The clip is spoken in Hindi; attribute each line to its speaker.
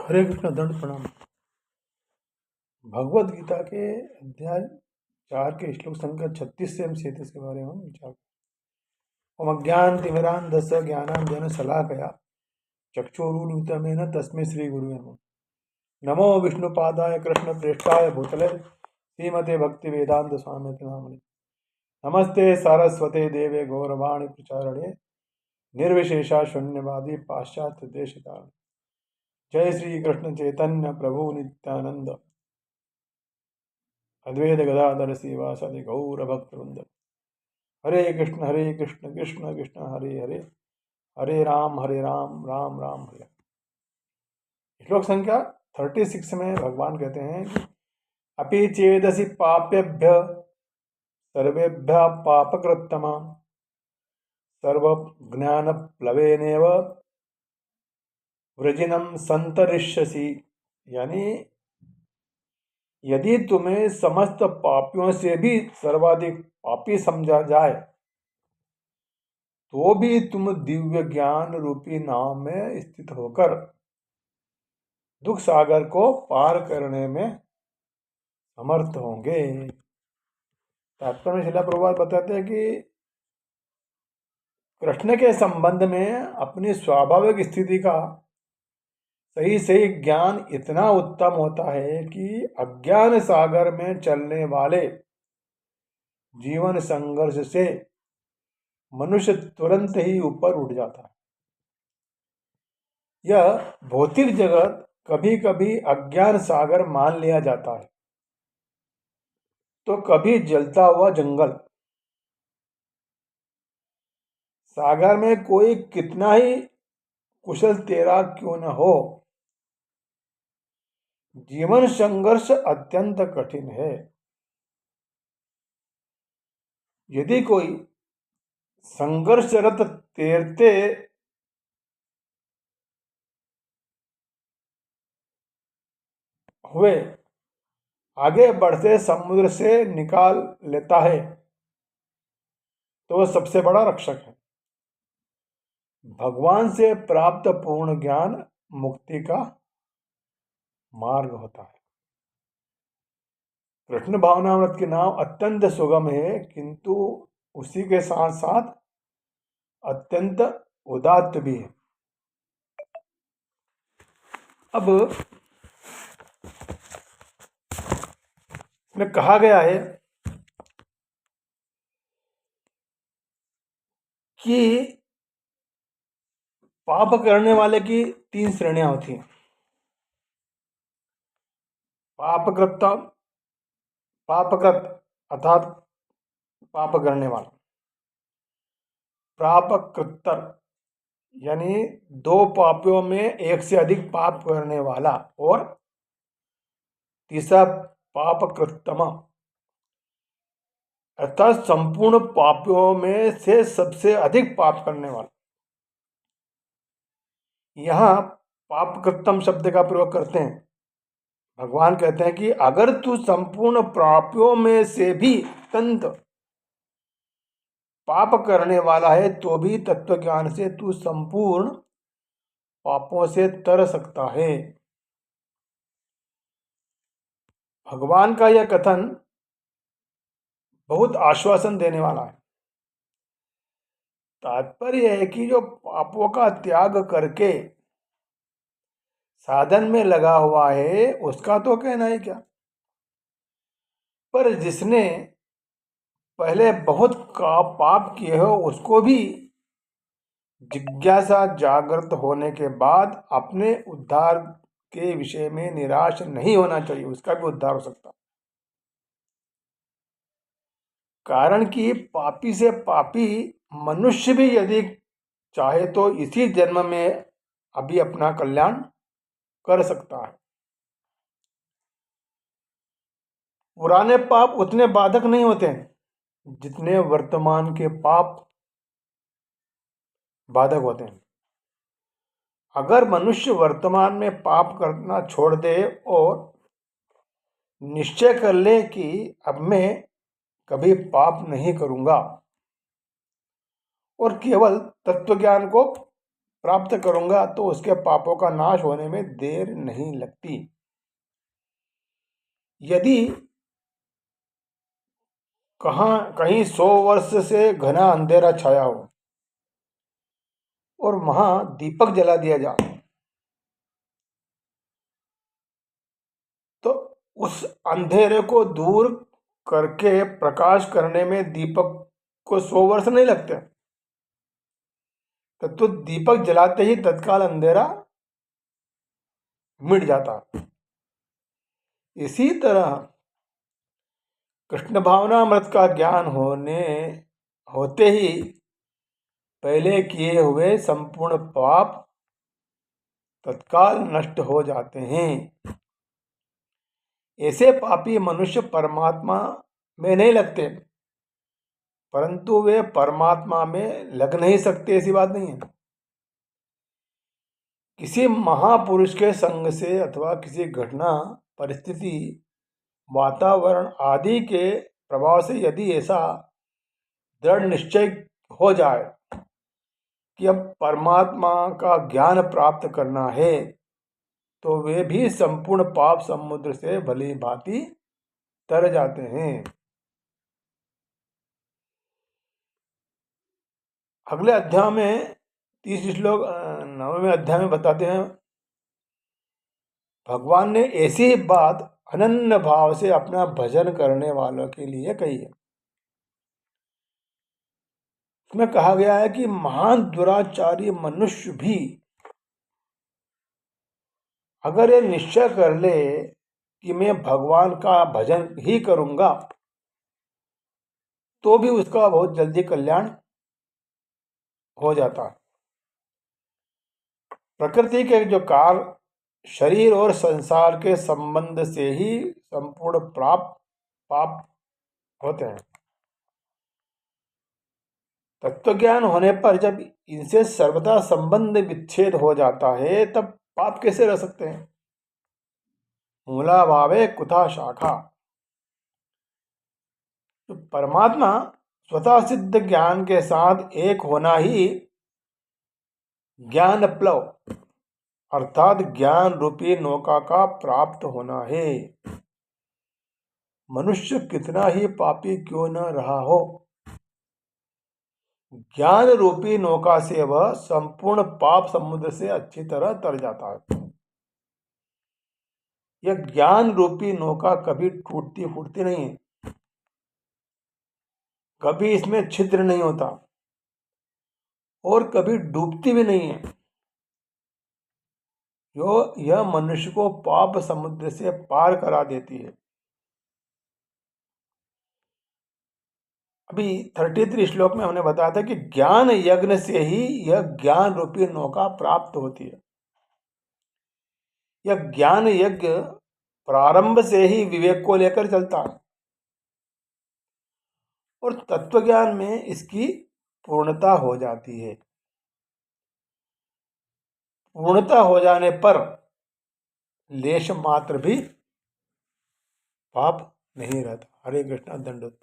Speaker 1: हरे कृष्ण दंड प्रणाम। भगवद गीता के अध्याय 4 के श्लोक संख्या 36 से हम 37 के बारे में हम विचार ओम अज्ञानतिमिरान्धस्य ज्ञानाञ्जन शलाकया चक्षुरुन्मिलितं तस्मै श्री गुरुवे नमः। नमो विष्णुपादाय कृष्णप्रेष्ठाय भूतले श्रीमते भक्ति वेदांत स्वामी नामने। नमस्ते सारस्वते देवे गौरवाणी प्रचारणे निर्विशेषा शून्यवादी पाश्चात्य देशकाल। जय श्री कृष्ण चैतन्य प्रभु नित्यानंद अद्वैत गदाधर श्रीवासादि गौर भक्तवृंद। हरे कृष्ण कृष्ण कृष्ण हरे हरे, हरे राम राम राम हरे। श्लोक संख्या 36 में भगवान कहते हैं कि अपि चेदसि पापेभ्य सर्वेभ्य पापकृत्तम सर्वज्ञानप्लवेनेव वृजिनं संतरिष्यसि। यानी यदि तुम्हें समस्त पापियों से भी सर्वाधिक पापी समझा जाए तो भी तुम दिव्य ज्ञान रूपी नाव में स्थित होकर दुख सागर को पार करने में समर्थ होंगे। तात्पर्य में शिला प्रभुपाद बताते हैं कि कृष्ण के संबंध में अपनी स्वाभाविक स्थिति का सही सही ज्ञान इतना उत्तम होता है कि अज्ञान सागर में चलने वाले जीवन संघर्ष से मनुष्य तुरंत ही ऊपर उठ जाता है। यह भौतिक जगत कभी कभी अज्ञान सागर मान लिया जाता है तो कभी जलता हुआ जंगल। सागर में कोई कितना ही कुशल तैराक क्यों न हो, जीवन संघर्ष अत्यंत कठिन है। यदि कोई संघर्षरत तैरते हुए आगे बढ़ते समुद्र से निकाल लेता है तो वह सबसे बड़ा रक्षक है। भगवान से प्राप्त पूर्ण ज्ञान मुक्ति का मार्ग होता है। कृष्ण भावनामृत की नाव अत्यंत सुगम है किंतु उसी के साथ साथ अत्यंत उदात्त भी है। अब में कहा गया है कि पाप करने वाले की 3 श्रेणियां होती हैं। पापकृत अर्थात पाप करने वाला, पापकृत्तर यानी 2 पापियों में एक से अधिक पाप करने वाला, और तीसरा पापकृत्तम अर्थात संपूर्ण पापियों में से सबसे अधिक पाप करने वाला। यहाँ पापकृत्तम शब्द का प्रयोग करते हैं। भगवान कहते हैं कि अगर तू संपूर्ण पापियों में से भी अत्यंत पाप करने वाला है तो भी तत्व ज्ञान से तू संपूर्ण पापों से तर सकता है। भगवान का यह कथन बहुत आश्वासन देने वाला है। तात्पर्य है कि जो पापों का त्याग करके साधन में लगा हुआ है उसका तो कहना ही क्या, पर जिसने पहले बहुत का पाप किए हो उसको भी जिज्ञासा जागृत होने के बाद अपने उद्धार के विषय में निराश नहीं होना चाहिए, उसका भी उद्धार हो सकता। कारण कि पापी से पापी मनुष्य भी यदि चाहे तो इसी जन्म में अभी अपना कल्याण कर सकता है। पुराने पाप उतने बाधक नहीं होते हैं जितने वर्तमान के पाप बाधक होते हैं। अगर मनुष्य वर्तमान में पाप करना छोड़ दे और निश्चय कर ले कि अब मैं कभी पाप नहीं करूंगा और केवल तत्व ज्ञान को प्राप्त करूंगा तो उसके पापों का नाश होने में देर नहीं लगती। यदि कहीं 100 वर्ष से घना अंधेरा छाया हो और वहां दीपक जला दिया जाए तो उस अंधेरे को दूर करके प्रकाश करने में दीपक को 100 वर्ष नहीं लगते। तो दीपक जलाते ही तत्काल अंधेरा मिट जाता। इसी तरह कृष्ण भावनामृत का ज्ञान होते ही पहले किए हुए संपूर्ण पाप तत्काल नष्ट हो जाते हैं। ऐसे पापी मनुष्य परमात्मा में नहीं लगते, परंतु वे परमात्मा में लग नहीं सकते ऐसी बात नहीं है। किसी महापुरुष के संग से अथवा किसी घटना, परिस्थिति, वातावरण आदि के प्रभाव से यदि ऐसा दृढ़ निश्चय हो जाए कि अब परमात्मा का ज्ञान प्राप्त करना है, तो वे भी संपूर्ण पाप समुद्र से भली भांति तर जाते हैं। अगले अध्याय में 30 श्लोक 9वें अध्याय में बताते हैं, भगवान ने ऐसी बात अनन्य भाव से अपना भजन करने वालों के लिए कही है। इसमें कहा गया है कि महान दुराचारी मनुष्य भी अगर ये निश्चय कर ले कि मैं भगवान का भजन ही करूंगा, तो भी उसका बहुत जल्दी कल्याण हो जाता है। प्रकृति के जो काल, शरीर और संसार के संबंध से ही संपूर्ण पाप होते हैं। तत्वज्ञान होने पर जब इनसे सर्वदा संबंध विच्छेद हो जाता है, तब पाप कैसे रह सकते हैं। मूला भावे कुथा शाखा। तो परमात्मा स्वतः सिद्ध ज्ञान के साथ एक होना ही ज्ञान प्लव अर्थात ज्ञान रूपी नौका का प्राप्त होना है। मनुष्य कितना ही पापी क्यों न रहा हो, ज्ञान रूपी नौका से वह संपूर्ण पाप समुद्र से अच्छी तरह तर जाता है। यह ज्ञान रूपी नौका कभी टूटती फूटती नहीं है, कभी इसमें छिद्र नहीं होता और कभी डूबती भी नहीं है। यह मनुष्य को पाप समुद्र से पार करा देती है। अभी 33 श्लोक में हमने बताया था कि ज्ञान यज्ञ से ही यह ज्ञान रूपी नौका प्राप्त होती है। यह ज्ञान यज्ञ प्रारंभ से ही विवेक को लेकर चलता है और तत्वज्ञान में इसकी पूर्णता हो जाती है। पूर्णता हो जाने पर लेश मात्र भी पाप नहीं रहता। हरे कृष्णा, दंडवत।